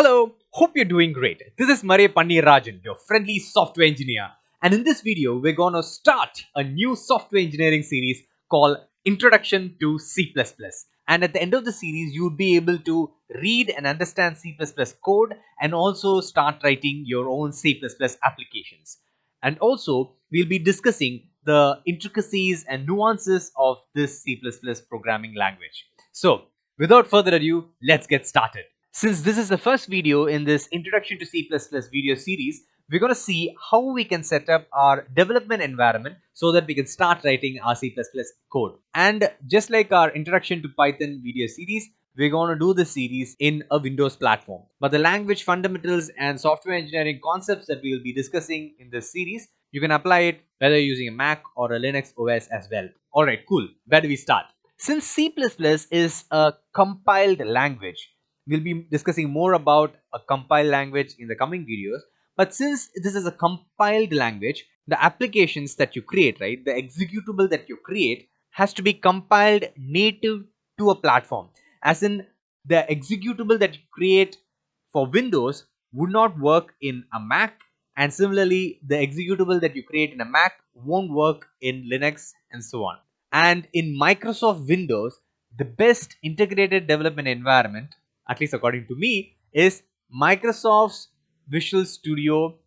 Hello, hope you're doing great. This is Maria Rajan, your friendly software engineer. And in this video, we're going to start a new software engineering series called Introduction to C++. And at the end of the series, you'll be able to read and understand C++ code and also start writing your own C++ applications. And also, we'll be discussing the intricacies and nuances of this C++ programming language. So, without further ado, let's get started. Since this is the first video in this Introduction to C++ video series, we're going to see how we can set up our development environment so that we can start writing our C++ code. And just like our Introduction to Python video series, we're going to do this series in a Windows platform. But the language fundamentals and software engineering concepts that we will be discussing in this series, you can apply it whether you're using a Mac or a Linux OS as well. Alright, cool. Where do we start? Since C++ is a compiled language, we'll be discussing more about a compiled language in the coming videos. But since this is a compiled language, the applications that you create, right, the executable that you create has to be compiled native to a platform. As in, the executable that you create for Windows would not work in a Mac, and similarly, the executable that you create in a Mac won't work in Linux and so on. And in Microsoft Windows, the best integrated development environment, at least according to me, is Microsoft's Visual Studio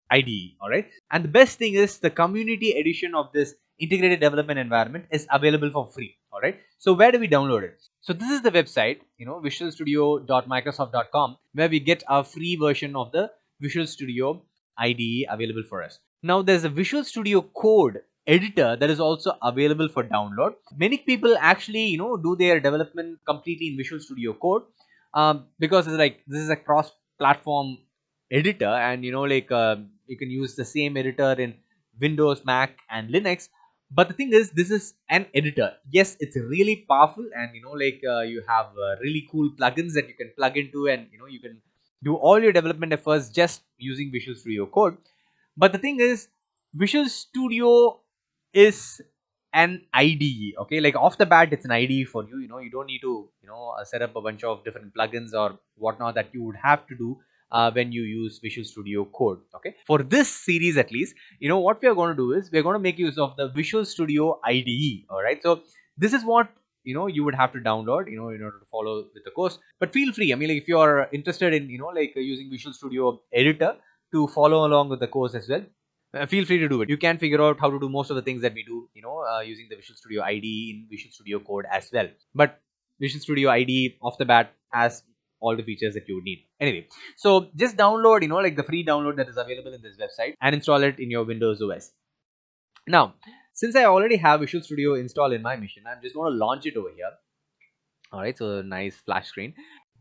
IDE. All right. And the best thing is the community edition of this integrated development environment is available for free. All right. So where do we download it? So this is the website, visualstudio.microsoft.com, where we get our free version of the Visual Studio IDE available for us. Now there's a Visual Studio Code editor that is also available for download. Many people actually, do their development completely in Visual Studio Code because it's like this is a cross-platform editor, and you can use the same editor in Windows, Mac, and Linux. But the thing is, this is an editor. Yes, it's really powerful, and you have really cool plugins that you can plug into, and you can do all your development efforts just using Visual Studio Code. But the thing is, Visual Studio is an IDE. Okay, like off the bat, it's an IDE for you. You don't need to set up a bunch of different plugins or whatnot that you would have to do when you use Visual Studio Code. Okay, for this series at least, what we are going to do is we're going to make use of the Visual Studio IDE. All right, so this is what you would have to download in order to follow with the course. But feel free, I mean, like if you are interested in using Visual Studio Editor to follow along with the course as well, feel free to do it. You can figure out how to do most of the things that we do using the Visual Studio IDE in Visual Studio Code as well. But Visual Studio IDE off the bat has all the features that you would need. Anyway, so just download the free download that is available in this website and install it in your Windows OS. Now, since I already have Visual Studio installed in my machine, I'm just going to launch it over here. All right, so nice splash screen,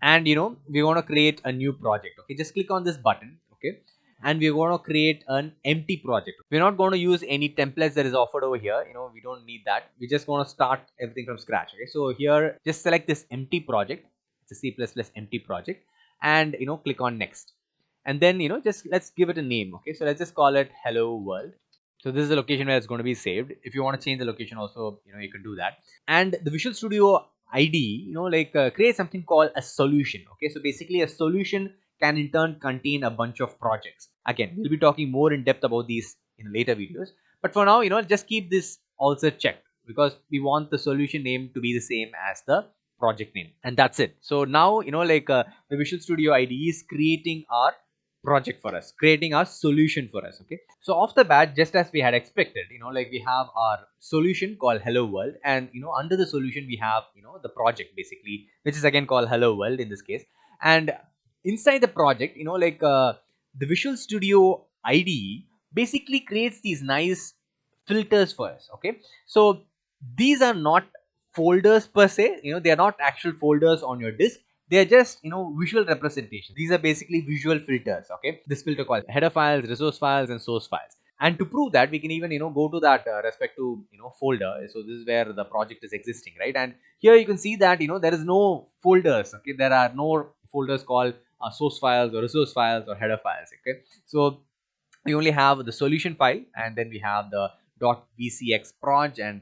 and we want to create a new project. Okay, just click on this button. Okay, and we're going to create an empty project. We're not going to use any templates that is offered over here. We don't need that. We're just going to start everything from scratch. Okay, so here just select this empty project. It's a C++ empty project, and click on next, and then just let's give it a name. Okay, so let's just call it hello world. So this is the location where it's going to be saved. If you want to change the location also, you can do that. And the Visual Studio IDE, create something called a solution. Okay, so basically a solution can in turn contain a bunch of projects. Again, we'll be talking more in depth about these in later videos. But for now, just keep this also checked because we want the solution name to be the same as the project name, and that's it. So now, the Visual Studio IDE is creating our project for us, creating our solution for us. Okay, so off the bat, just as we had expected, we have our solution called hello world, and under the solution we have the project basically, which is again called hello world in this case. And inside the project, the Visual Studio IDE basically creates these nice filters for us. Okay, so these are not folders per se, they are not actual folders on your disk. They are just visual representations. These are basically visual filters. Okay, this filter called header files, resource files, and source files. And to prove that, we can even go to that respective folder. So this is where the project is existing, right? And here you can see that there is no folders. Okay, there are no folders called source files or resource files or header files. Okay, so we only have the solution file, and then we have the .vcx proj and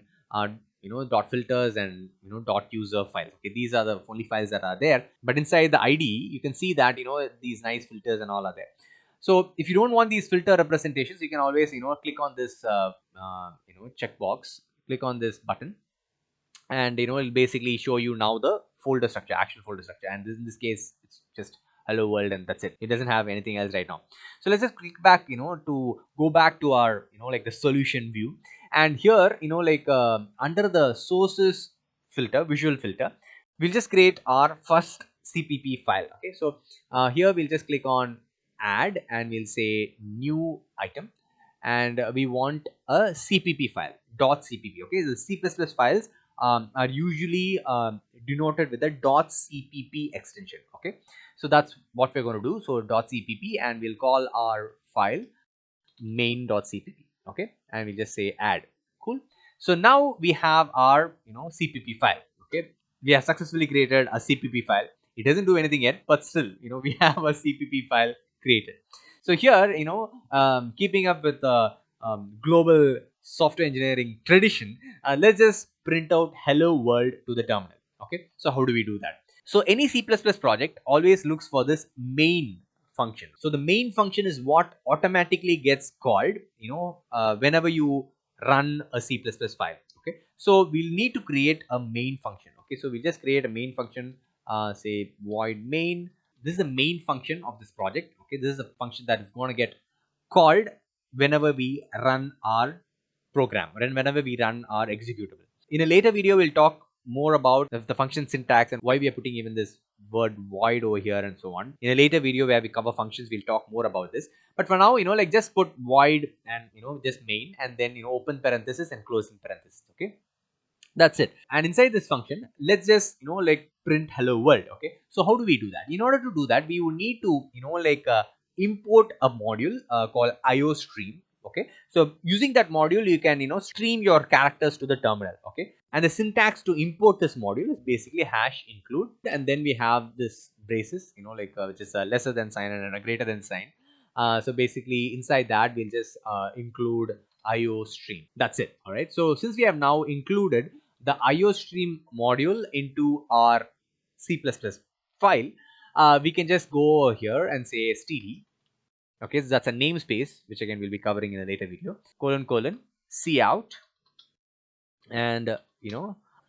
dot filters and dot user files. Okay, these are the only files that are there, but inside the IDE you can see that these nice filters and all are there. So if you don't want these filter representations, you can always click on this checkbox, click on this button, and it'll basically show you now the folder structure, actual folder structure. And in this case it's just hello world, and that's it. It doesn't have anything else right now. So let's just click back to go back to our like the solution view. And here under the sources filter, visual filter, we'll just create our first cpp file. Okay, so here we'll just click on add, and we'll say new item, and we want a cpp file, .cpp. Okay, the C++ files are usually denoted with a .cpp extension. Okay, so that's what we're going to do. So .cpp, and we'll call our file main.cpp. Okay, and we just say add. Cool. So now we have our cpp file. Okay, we have successfully created a cpp file. It doesn't do anything yet, but still we have a cpp file created. So here keeping up with the global software engineering tradition, let's just print out hello world to the terminal. Okay, so how do we do that? So any C++ project always looks for this main function. So the main function is what automatically gets called whenever you run a C++ file. Okay, so we'll need to create a main function. Okay, so we just create a main function, say void main. This is the main function of this project. Okay, this is a function that is going to get called whenever we run our program, and whenever we run our executable. In a later video, we'll talk more about the function syntax and why we are putting even this word void over here and so on. In a later video where we cover functions, we'll talk more about this. But for now, like just put void and just main, and then open parenthesis and closing parenthesis. Okay, that's it. And inside this function, let's just like print hello world. Okay, so how do we do that? In order to do that, we would need to import a module called iostream. Okay, so using that module, you can stream your characters to the terminal. Okay, and the syntax to import this module is basically hash include, and then we have this braces which is a lesser than sign and a greater than sign. So basically inside that we'll just include iostream. That's it. All right, so since we have now included the iostream module into our C++ file, we can just go over here and say std. Okay, so that's a namespace, which again we'll be covering in a later video, colon cout, and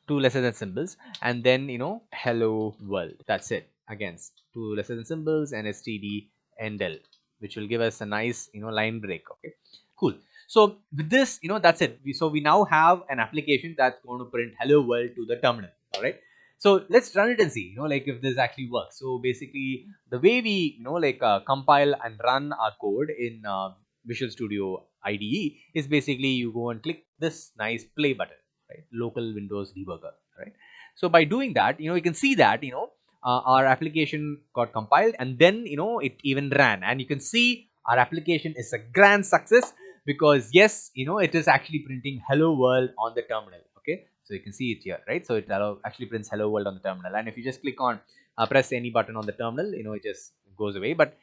two lesser than symbols, and then hello world. That's it. Again, two lesser than symbols and std endl, which will give us a nice line break. Okay, cool. So with this, that's it. So we now have an application that's going to print hello world to the terminal. All right, so let's run it and see like if this actually works. So basically the way we compile and run our code in Visual Studio IDE is basically you go and click this nice play button, right? Local Windows debugger, right? So by doing that, you can see that our application got compiled, and then it even ran, and you can see our application is a grand success, because yes, it is actually printing hello world on the terminal. Okay, so you can see it here, right? So it actually prints hello world on the terminal, and if you just click on press any button on the terminal, it just goes away. But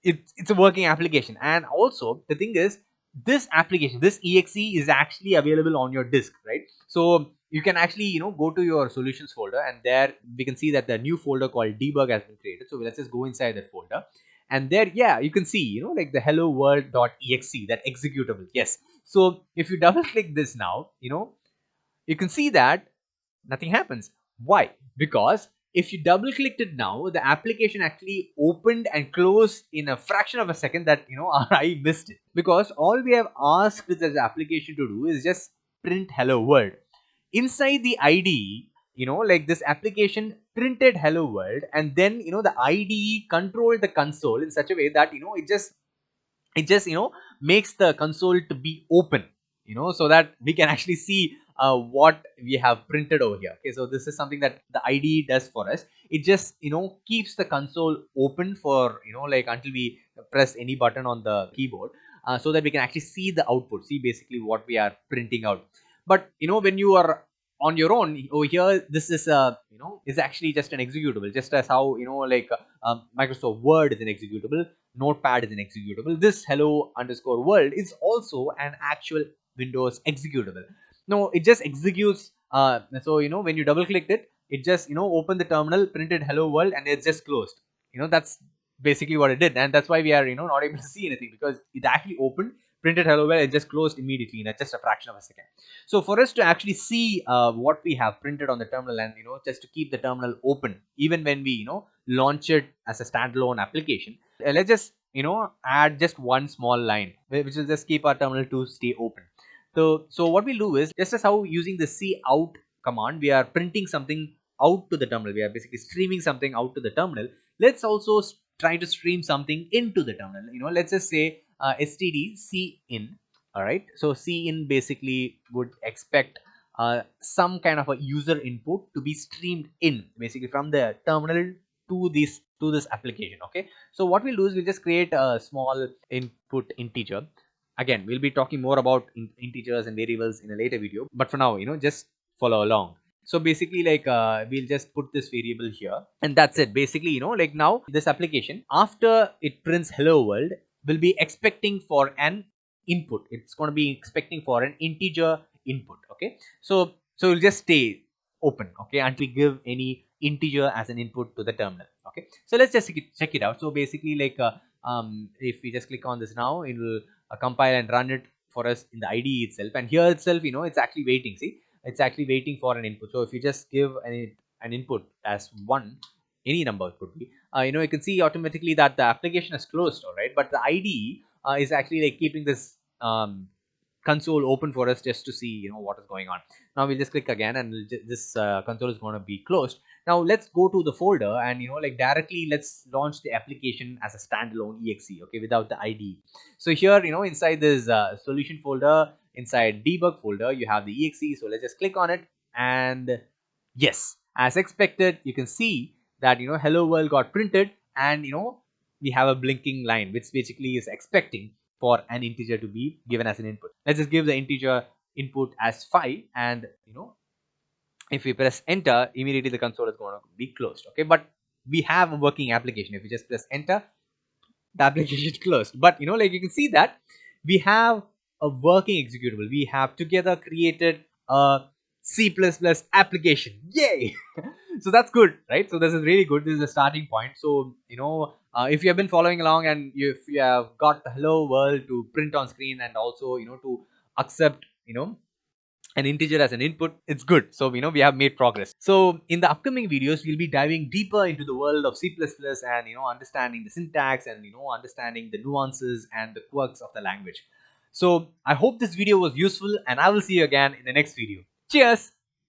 it's a working application. And also the thing is, this application, this exe is actually available on your disk, right? So you can actually go to your solutions folder, and there we can see that the new folder called debug has been created. So let's just go inside that folder, and there, yeah, you can see like the hello world.exe, that executable. Yes, so if you double click this now, you can see that nothing happens. Why? Because if you double clicked it now, the application actually opened and closed in a fraction of a second, that I missed it. Because all we have asked this application to do is just print hello world. Inside the IDE, like this application printed hello world, and then the IDE controlled the console in such a way that it just makes the console to be open, so that we can actually see what we have printed over here. Okay, so this is something that the IDE does for us. It just keeps the console open for like until we press any button on the keyboard, so that we can actually see the output, see basically what we are printing out. But when you are on your own over here, this is is actually just an executable, just as how Microsoft Word is an executable, Notepad is an executable. This hello underscore world is also an actual Windows executable. No, it just executes. So when you double clicked it, it just opened the terminal, printed hello world, and it's just closed. That's basically what it did, and that's why we are not able to see anything, because it actually opened, printed hello world, it just closed immediately in just a fraction of a second. So for us to actually see what we have printed on the terminal, and just to keep the terminal open even when we launch it as a standalone application, let's just add just one small line which will just keep our terminal to stay open. So what we'll do is, just as how using the cout command, we are printing something out to the terminal. We are basically streaming something out to the terminal. Let's also try to stream something into the terminal. Let's just say std cin. All right. So cin basically would expect some kind of a user input to be streamed in, basically from the terminal to this application. Okay. So what we'll do is we'll just create a small input integer. Again, we'll be talking more about integers and variables in a later video, but for now, just follow along. So basically, like, we'll just put this variable here, and that's it. Basically, like, now this application, after it prints hello world, will be expecting for an input. It's going to be expecting for an integer input. Okay. So it'll just stay open, okay, until we give any integer as an input to the terminal. Okay. So let's just check it out. So basically, like, if we just click on this now, it will compile and run it for us in the IDE itself. And here itself, it's actually waiting. See, it's actually waiting for an input. So if you just give an input as 1, any number could be, you can see automatically that the application is closed, all right, but the IDE is actually like keeping this console open for us, just to see what is going on. Now we'll just click again, and this console is going to be closed. Now let's go to the folder, and like, directly let's launch the application as a standalone exe, okay, without the IDE. So here, inside this solution folder, inside debug folder, you have the exe. So let's just click on it, and yes, as expected, you can see that hello world got printed, and we have a blinking line which basically is expecting for an integer to be given as an input. Let's just give the integer input as 5, and if we press enter, immediately the console is going to be closed. Okay, but we have a working application. If we just press enter, the application is closed. But like, you can see that we have a working executable. We have together created a C++ application. Yay! So that's good, right? So this is really good. This is the starting point. So if you have been following along, and if you have got the hello world to print on screen, and also to accept an integer as an input, it's good. So we have made progress. So in the upcoming videos, we'll be diving deeper into the world of C++, and understanding the syntax, and understanding the nuances and the quirks of the language. So I hope this video was useful, and I will see you again in the next video. Cheers.